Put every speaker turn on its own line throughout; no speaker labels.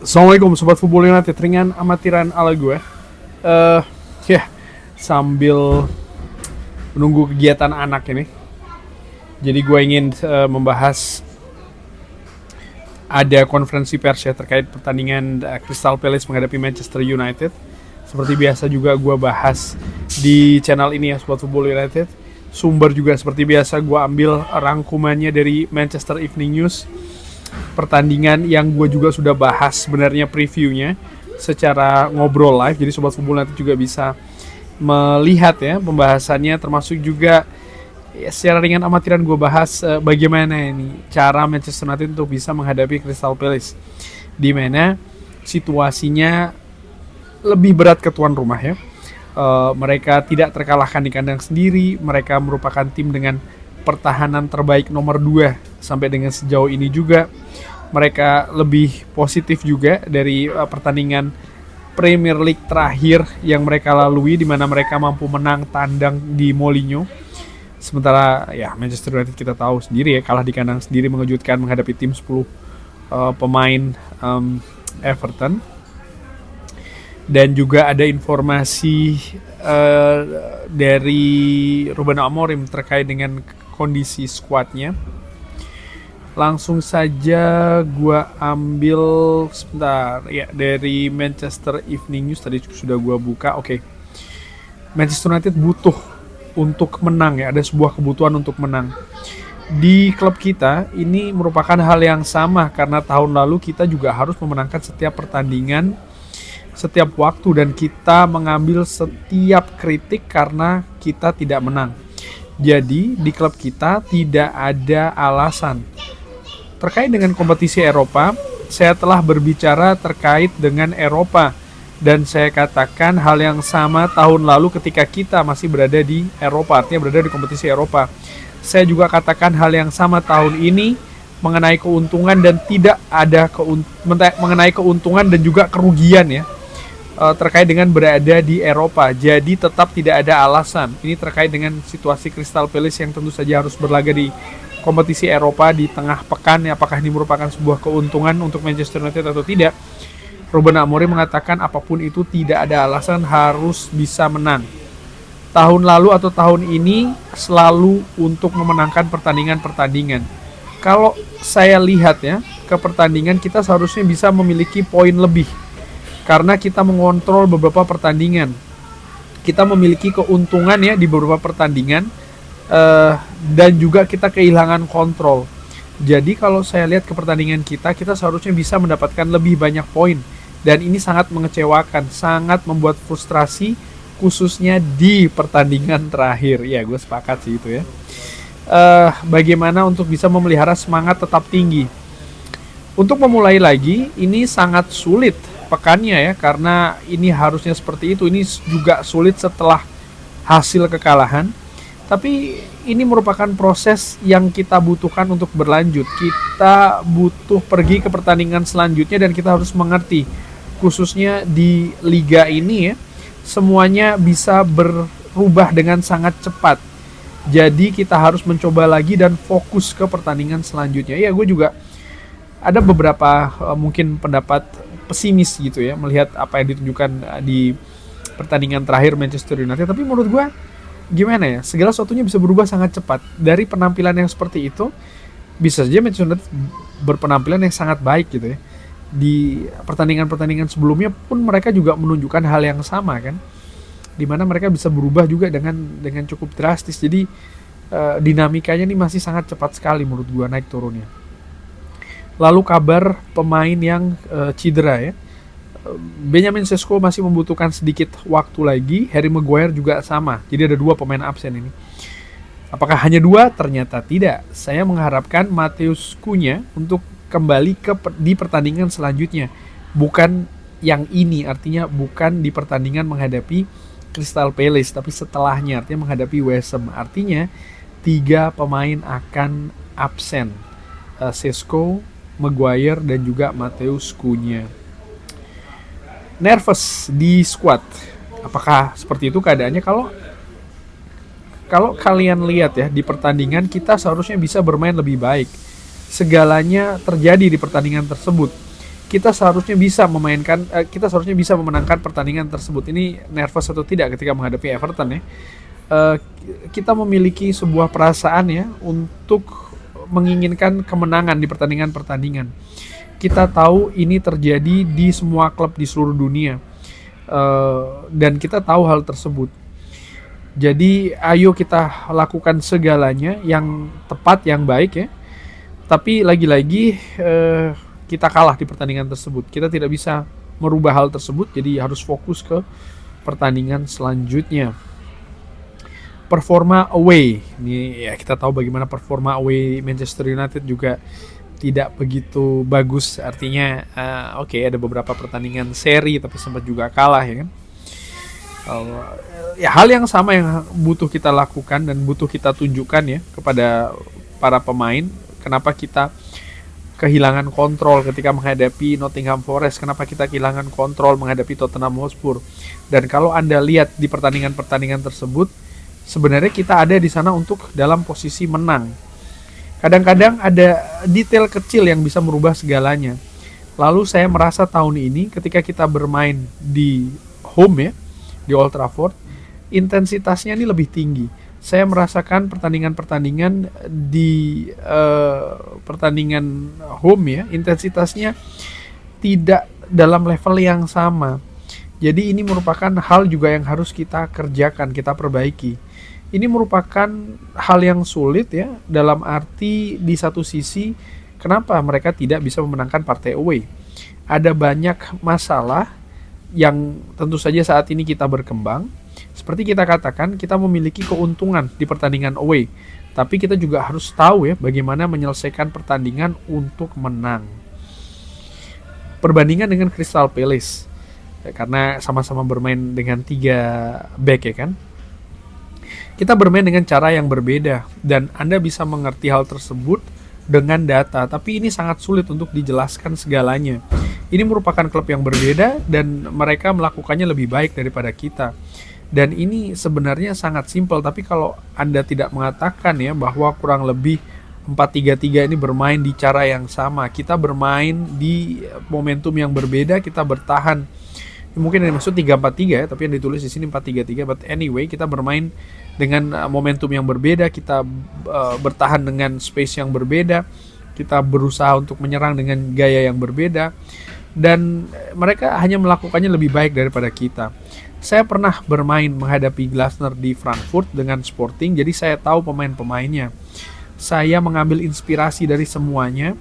Assalamualaikum Sobat Football United, ringan amatiran ala gue. eh Ya, sambil menunggu kegiatan anak ini. Jadi gue ingin membahas ada konferensi pers ya terkait pertandingan Crystal Palace menghadapi Manchester United. Seperti biasa juga gue bahas di channel ini ya Sobat Football United. Sumber juga seperti biasa gue ambil rangkumannya dari Manchester Evening News. Pertandingan yang gue juga sudah bahas sebenarnya previewnya secara ngobrol live, jadi Sobat Football nanti juga bisa melihat ya pembahasannya, termasuk juga ya, secara ringan amatiran gue bahas bagaimana ini cara Manchester United untuk bisa menghadapi Crystal Palace, di mana situasinya lebih berat ke tuan rumah ya. Mereka tidak terkalahkan di kandang sendiri, mereka merupakan tim dengan pertahanan terbaik nomor 2 sampai dengan sejauh ini juga. Mereka lebih positif juga dari pertandingan Premier League terakhir yang mereka lalui, di mana mereka mampu menang tandang di Molineux. Sementara ya Manchester United kita tahu sendiri ya, kalah di kandang sendiri mengejutkan menghadapi tim 10 pemain Everton. Dan juga ada informasi dari Ruben Amorim terkait dengan kondisi skuadnya. Langsung saja gua ambil sebentar ya dari Manchester Evening News, tadi sudah gua buka. Oke. Manchester United butuh untuk menang ya, ada sebuah kebutuhan untuk menang. Di klub kita ini merupakan hal yang sama, karena tahun lalu kita juga harus memenangkan setiap pertandingan, setiap waktu, dan kita mengambil setiap kritik karena kita tidak menang. Jadi di klub kita tidak ada alasan. Terkait dengan kompetisi Eropa, saya telah berbicara terkait dengan Eropa, dan saya katakan hal yang sama tahun lalu ketika kita masih berada di Eropa, artinya berada di kompetisi Eropa. Saya juga katakan hal yang sama tahun ini mengenai keuntungan dan tidak ada mengenai keuntungan dan juga kerugian ya, terkait dengan berada di Eropa. Jadi tetap tidak ada alasan. Ini terkait dengan situasi Crystal Palace yang tentu saja harus berlaga di kompetisi Eropa di tengah pekan. Apakah ini merupakan sebuah keuntungan untuk Manchester United atau tidak? Ruben Amorim mengatakan apapun itu tidak ada alasan, harus bisa menang. Tahun lalu atau tahun ini selalu untuk memenangkan pertandingan-pertandingan. Kalau saya lihat ya, ke pertandingan kita seharusnya bisa memiliki poin lebih, karena kita mengontrol beberapa pertandingan. Kita memiliki keuntungan ya di beberapa pertandingan, dan juga kita kehilangan kontrol. Jadi kalau saya lihat ke pertandingan kita seharusnya bisa mendapatkan lebih banyak poin, dan ini sangat mengecewakan, sangat membuat frustrasi, khususnya di pertandingan terakhir. Ya, gue sepakat sih itu ya. Bagaimana untuk bisa memelihara semangat tetap tinggi. Untuk memulai lagi ini sangat sulit pekannya ya, karena ini harusnya seperti itu. Ini juga sulit setelah hasil kekalahan. Tapi ini merupakan proses yang kita butuhkan untuk berlanjut. Kita butuh pergi ke pertandingan selanjutnya, dan kita harus mengerti, khususnya di liga ini ya, semuanya bisa berubah dengan sangat cepat. Jadi kita harus mencoba lagi dan fokus ke pertandingan selanjutnya. Ya, gue juga ada beberapa mungkin pendapat pesimis gitu ya, melihat apa yang ditunjukkan di pertandingan terakhir Manchester United. Tapi menurut gue gimana ya, segala sesuatunya bisa berubah sangat cepat. Dari penampilan yang seperti itu, bisa saja Manchester United berpenampilan yang sangat baik gitu ya. Di pertandingan-pertandingan sebelumnya pun mereka juga menunjukkan hal yang sama kan, dimana mereka bisa berubah juga dengan cukup drastis. Jadi dinamikanya ini masih sangat cepat sekali menurut gua naik turunnya. Lalu kabar pemain yang cedera ya, Benjamin Sesko masih membutuhkan sedikit waktu lagi. Harry Maguire juga sama. Jadi ada 2 pemain absen ini. Apakah hanya 2? Ternyata tidak. Saya mengharapkan Matheus Cunha untuk kembali di pertandingan selanjutnya, bukan yang ini. Artinya bukan di pertandingan menghadapi Crystal Palace, tapi setelahnya, artinya menghadapi West Ham. Artinya 3 pemain akan absen, Sesko, Maguire, dan juga Matheus Cunha. Nervous di squad. Apakah seperti itu keadaannya? Kalau kalian lihat ya, di pertandingan kita seharusnya bisa bermain lebih baik. Segalanya terjadi di pertandingan tersebut. kita seharusnya bisa memenangkan pertandingan tersebut. Ini nervous atau tidak ketika menghadapi Everton ya. Eh, kita memiliki sebuah perasaan ya untuk menginginkan kemenangan di pertandingan-pertandingan. Kita tahu ini terjadi di semua klub di seluruh dunia. Dan kita tahu hal tersebut. Jadi ayo kita lakukan segalanya yang tepat, yang baik ya. Tapi lagi-lagi kita kalah di pertandingan tersebut. Kita tidak bisa merubah hal tersebut, jadi harus fokus ke pertandingan selanjutnya. Performa away. Ini ya kita tahu bagaimana performa away Manchester United juga tidak begitu bagus. Artinya oke, ada beberapa pertandingan seri tapi sempat juga kalah ya kan. Ya hal yang sama yang butuh kita lakukan dan butuh kita tunjukkan ya kepada para pemain. Kenapa kita kehilangan kontrol ketika menghadapi Nottingham Forest, kenapa kita kehilangan kontrol menghadapi Tottenham Hotspur. Dan kalau Anda lihat di pertandingan-pertandingan tersebut, sebenarnya kita ada di sana untuk dalam posisi menang. Kadang-kadang ada detail kecil yang bisa merubah segalanya. Lalu saya merasa tahun ini ketika kita bermain di home ya, di Old Trafford, intensitasnya ini lebih tinggi. Saya merasakan pertandingan-pertandingan di pertandingan home ya, intensitasnya tidak dalam level yang sama. Jadi ini merupakan hal juga yang harus kita kerjakan, kita perbaiki. Ini merupakan hal yang sulit ya, dalam arti di satu sisi kenapa mereka tidak bisa memenangkan partai away. Ada banyak masalah yang tentu saja saat ini kita berkembang. Seperti kita katakan, kita memiliki keuntungan di pertandingan away. Tapi kita juga harus tahu ya bagaimana menyelesaikan pertandingan untuk menang. Perbandingan dengan Crystal Palace. Ya, karena sama-sama bermain dengan 3 back ya kan. Kita bermain dengan cara yang berbeda. Dan Anda bisa mengerti hal tersebut dengan data. Tapi ini sangat sulit untuk dijelaskan segalanya. Ini merupakan klub yang berbeda dan mereka melakukannya lebih baik daripada kita. Dan ini sebenarnya sangat simpel, tapi kalau Anda tidak mengatakan ya bahwa kurang lebih 4-3-3 ini bermain di cara yang sama, kita bermain di momentum yang berbeda, kita bertahan. Mungkin yang maksud 3-4-3 ya, tapi yang ditulis di sini 4-3-3. But anyway, kita bermain dengan momentum yang berbeda, kita bertahan dengan space yang berbeda, kita berusaha untuk menyerang dengan gaya yang berbeda. Dan mereka hanya melakukannya lebih baik daripada kita. Saya pernah bermain menghadapi Glasner di Frankfurt dengan Sporting, jadi saya tahu pemain-pemainnya. Saya mengambil inspirasi dari semuanya.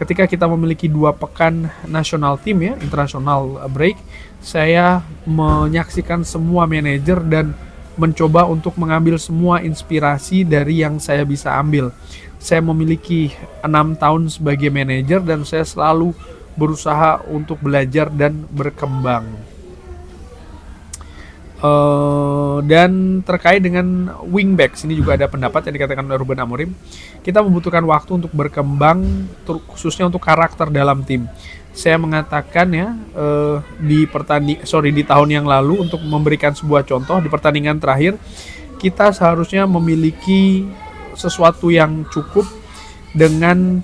Ketika kita memiliki 2 pekan national team ya, international break, saya menyaksikan semua manajer dan mencoba untuk mengambil semua inspirasi dari yang saya bisa ambil. Saya memiliki 6 tahun sebagai manajer dan saya selalu berusaha untuk belajar dan berkembang. Dan terkait dengan wingbacks, ini juga ada pendapat yang dikatakan oleh Ruben Amorim. Kita membutuhkan waktu untuk berkembang, khususnya untuk karakter dalam tim. Saya mengatakan ya di tahun yang lalu, untuk memberikan sebuah contoh, di pertandingan terakhir kita seharusnya memiliki sesuatu yang cukup dengan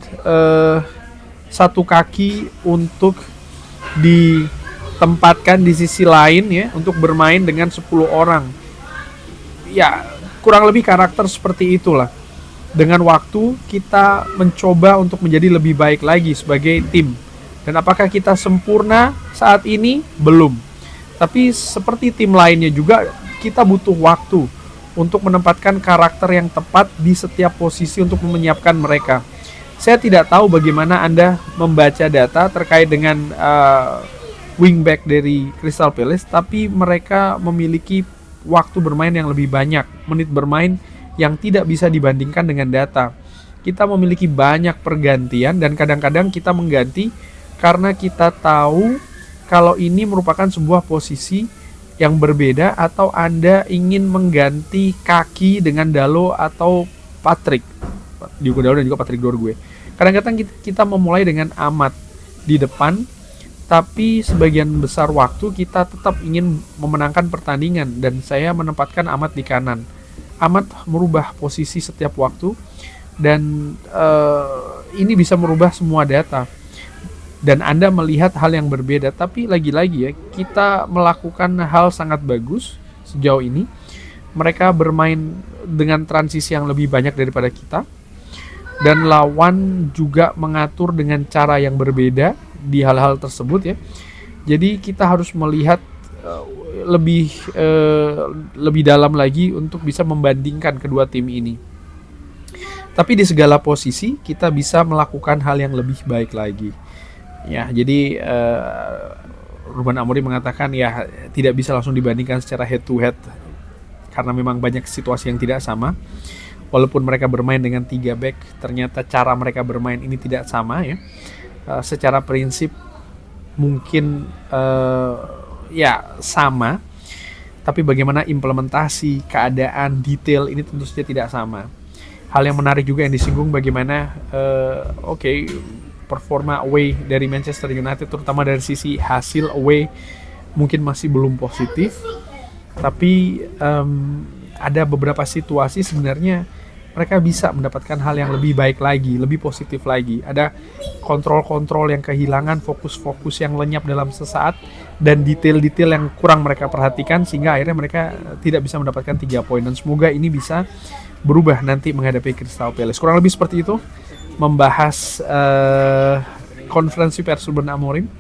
1 kaki untuk ditempatkan di sisi lain ya, untuk bermain dengan 10 orang. Ya, kurang lebih karakter seperti itulah. Dengan waktu kita mencoba untuk menjadi lebih baik lagi sebagai tim. Dan apakah kita sempurna saat ini? Belum. Tapi seperti tim lainnya juga, kita butuh waktu untuk menempatkan karakter yang tepat di setiap posisi untuk menyiapkan mereka. Saya tidak tahu bagaimana Anda membaca data terkait dengan wingback dari Crystal Palace, tapi mereka memiliki waktu bermain yang lebih banyak, menit bermain yang tidak bisa dibandingkan dengan data. Kita memiliki banyak pergantian dan kadang-kadang kita mengganti karena kita tahu kalau ini merupakan sebuah posisi yang berbeda, atau Anda ingin mengganti kaki dengan Dalo atau Patrick. Diogo Dalot dan juga Patrick Dorgue. Kadang-kadang kita memulai dengan Ahmad di depan, tapi sebagian besar waktu kita tetap ingin memenangkan pertandingan dan saya menempatkan Ahmad di kanan. Ahmad merubah posisi setiap waktu dan ini bisa merubah semua data. dan Anda melihat hal yang berbeda. Tapi lagi-lagi ya, kita melakukan hal sangat bagus sejauh ini. Mereka bermain dengan transisi yang lebih banyak daripada kita, dan lawan juga mengatur dengan cara yang berbeda di hal-hal tersebut ya. Jadi kita harus melihat lebih dalam lagi untuk bisa membandingkan kedua tim ini. Tapi di segala posisi kita bisa melakukan hal yang lebih baik lagi. Ya, jadi Ruben Amorim mengatakan ya tidak bisa langsung dibandingkan secara head to head karena memang banyak situasi yang tidak sama. Walaupun mereka bermain dengan 3 back, ternyata cara mereka bermain ini tidak sama ya. Secara prinsip mungkin ya sama, tapi bagaimana implementasi, keadaan, detail ini tentu saja tidak sama. Hal yang menarik juga yang disinggung bagaimana performa away dari Manchester United, terutama dari sisi hasil away mungkin masih belum positif, tapi ada beberapa situasi sebenarnya mereka bisa mendapatkan hal yang lebih baik lagi, lebih positif lagi. Ada kontrol-kontrol yang kehilangan, fokus-fokus yang lenyap dalam sesaat, dan detail-detail yang kurang mereka perhatikan, sehingga akhirnya mereka tidak bisa mendapatkan 3 poin. Dan semoga ini bisa berubah nanti menghadapi Crystal Palace. Kurang lebih seperti itu membahas konferensi pers Ruben Amorim.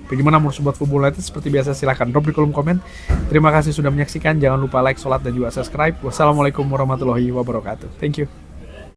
Bagaimana menurut Sobat Football United? Seperti biasa silahkan drop di kolom komen. Terima kasih sudah menyaksikan. Jangan lupa like, sholat, dan juga subscribe. Wassalamualaikum warahmatullahi wabarakatuh. Thank you.